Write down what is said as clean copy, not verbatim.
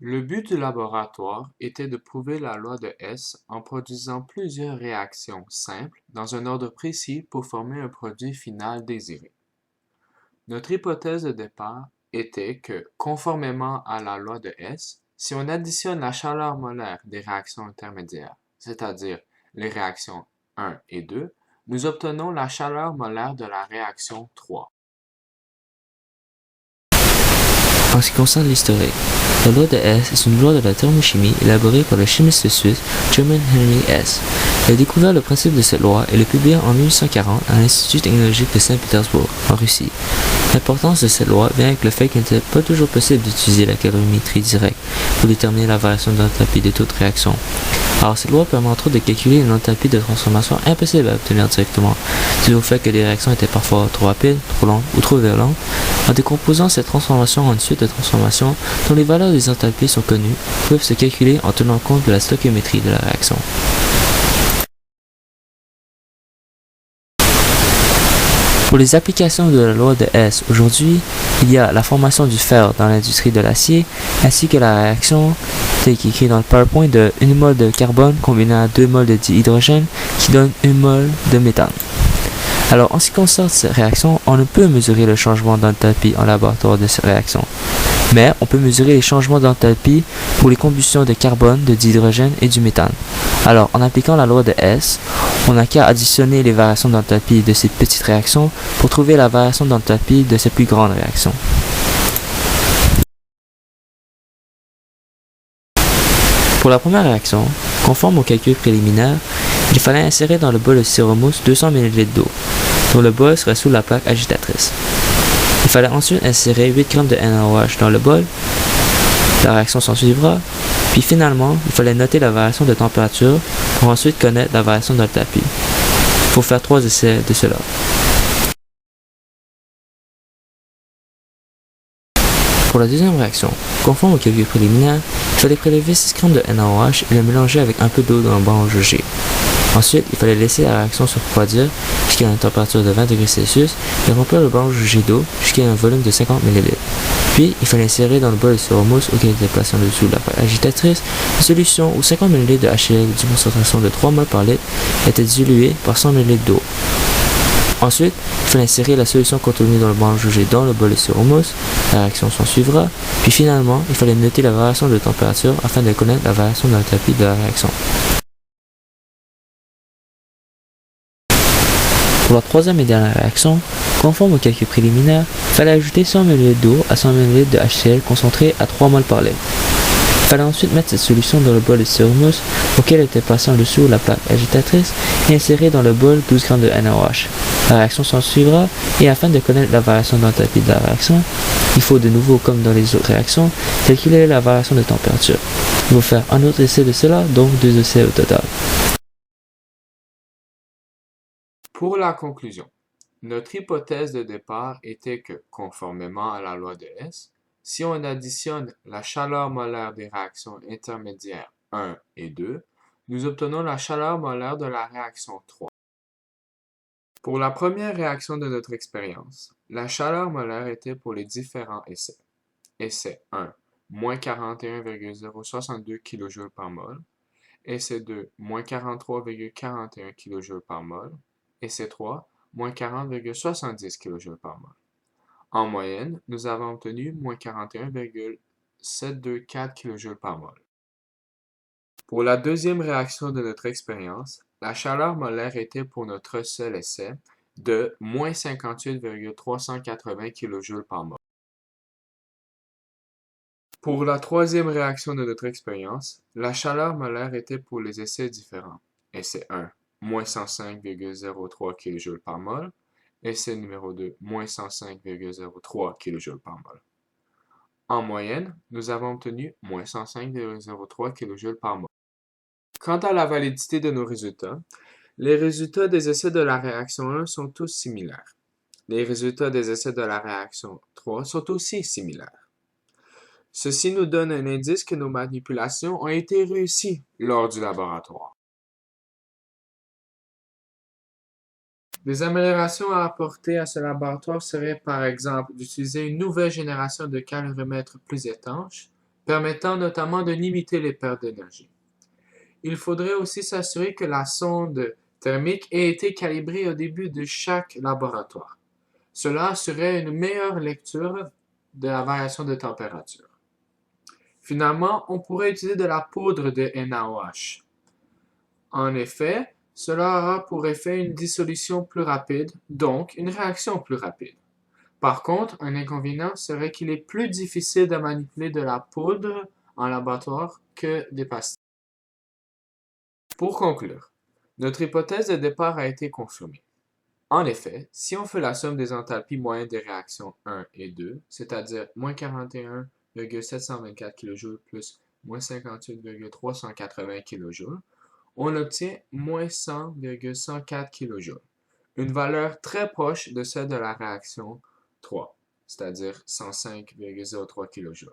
Le but du laboratoire était de prouver la loi de Hess en produisant plusieurs réactions simples dans un ordre précis pour former un produit final désiré. Notre hypothèse de départ était que, conformément à la loi de Hess, si on additionne la chaleur molaire des réactions intermédiaires, c'est-à-dire les réactions 1 et 2, nous obtenons la chaleur molaire de la réaction 3. En ce qui concerne l'historique, la loi de Hess est une loi de la thermochimie élaborée par le chimiste suisse German Henry Hess. Il a découvert le principe de cette loi et le publia en 1840 à l'Institut technologique de Saint-Pétersbourg, en Russie. L'importance de cette loi vient avec le fait qu'il n'était pas toujours possible d'utiliser la calorimétrie directe pour déterminer la variation d'enthalpie de toute réaction. Alors cette loi permet entre autres de calculer une enthalpie de transformation impossible à obtenir directement, dû au fait que les réactions étaient parfois trop rapides, trop longues ou trop violentes. En décomposant cette transformation en une suite de transformations dont les valeurs des enthalpies sont connues, peuvent se calculer en tenant compte de la stoichiométrie de la réaction. Pour les applications de la loi de Hess aujourd'hui, il y a la formation du fer dans l'industrie de l'acier, ainsi que la réaction, telle qu'écrit dans le PowerPoint, de 1 mol de carbone combiné à 2 mols de dihydrogène qui donne 1 mol de méthane. Alors, en ce qui concerne cette réaction, on ne peut mesurer le changement d'enthalpie en laboratoire de cette réaction. Mais on peut mesurer les changements d'enthalpie pour les combustions de carbone, de dihydrogène et du méthane. Alors, en appliquant la loi de Hess, on n'a qu'à additionner les variations d'enthalpie de ces petites réactions pour trouver la variation d'enthalpie de ces plus grandes réactions. Pour la première réaction, conforme au calcul préliminaire, il fallait insérer dans le bol de styromousse 200 ml d'eau, dont le bol serait sous la plaque agitatrice. Il fallait ensuite insérer 8 g de NaOH dans le bol, la réaction s'en suivra, puis finalement, il fallait noter la variation de température pour ensuite connaître la variation d'enthalpie. Il faut faire 3 essais de cela. Pour la deuxième réaction, conforme au calcul préliminaire, il fallait prélever 6 g de NaOH et le mélanger avec un peu d'eau dans un branche G. Ensuite, il fallait laisser la réaction se refroidir jusqu'à une température de 20 degrés Celsius et remplir le branche G d'eau jusqu'à un volume de 50 ml. Puis, il fallait insérer dans le bol de styromousse auquel était placé en dessous de la plaque agitatrice une solution où 50 ml de HCl d'une concentration de 3 mol par litre était diluée par 100 ml d'eau. Ensuite, il fallait insérer la solution contenue dans le branche G dans le bol de styromousse, la réaction s'en suivra, puis finalement, il fallait noter la variation de température afin de connaître la variation d'enthalpie de la réaction. Pour la troisième et dernière réaction, conforme au calcul préliminaire, il fallait ajouter 100 ml d'eau à 100 ml de HCl concentré à 3 mol par litre. Il fallait ensuite mettre cette solution dans le bol de styromousse auquel était passé en dessous la plaque agitatrice et insérer dans le bol 12 g de NaOH. La réaction s'en suivra et afin de connaître la variation d'enthalpie de la réaction, il faut de nouveau, comme dans les autres réactions, calculer la variation de température. Il faut faire un autre essai de cela, donc 2 essais au total. Pour la conclusion, notre hypothèse de départ était que, conformément à la loi de Hess, si on additionne la chaleur molaire des réactions intermédiaires 1 et 2, nous obtenons la chaleur molaire de la réaction 3. Pour la première réaction de notre expérience, la chaleur molaire était pour les différents essais. Essai 1, moins 41,062 kJ par mol. Essai 2, moins 43,41 kJ par mol. Essai 3, moins 40,70 kJ par mol. En moyenne, nous avons obtenu moins 41,724 kJ par mol. Pour la deuxième réaction de notre expérience, la chaleur molaire était pour notre seul essai de moins 58,380 kJ par mol. Pour la troisième réaction de notre expérience, la chaleur molaire était pour les essais différents. Essai 1, moins 105,03 kJ par mol. Essai numéro 2, moins 105,03 kJ par mol. En moyenne, nous avons obtenu moins 105,03 kJ par mol. Quant à la validité de nos résultats, les résultats des essais de la réaction 1 sont tous similaires. Les résultats des essais de la réaction 3 sont aussi similaires. Ceci nous donne un indice que nos manipulations ont été réussies lors du laboratoire. Des améliorations à apporter à ce laboratoire seraient par exemple d'utiliser une nouvelle génération de calorimètres plus étanches, permettant notamment de limiter les pertes d'énergie. Il faudrait aussi s'assurer que la sonde thermique ait été calibrée au début de chaque laboratoire. Cela assurerait une meilleure lecture de la variation de température. Finalement, on pourrait utiliser de la poudre de NaOH. En effet, cela aura pour effet une dissolution plus rapide, donc une réaction plus rapide. Par contre, un inconvénient serait qu'il est plus difficile de manipuler de la poudre en laboratoire que des pastilles. Pour conclure, notre hypothèse de départ a été confirmée. En effet, si on fait la somme des enthalpies moyennes des réactions 1 et 2, c'est-à-dire moins 41,724 kJ plus moins 58,380 kJ, on obtient moins 100,104 kJ, une valeur très proche de celle de la réaction 3, c'est-à-dire 105,03 kJ.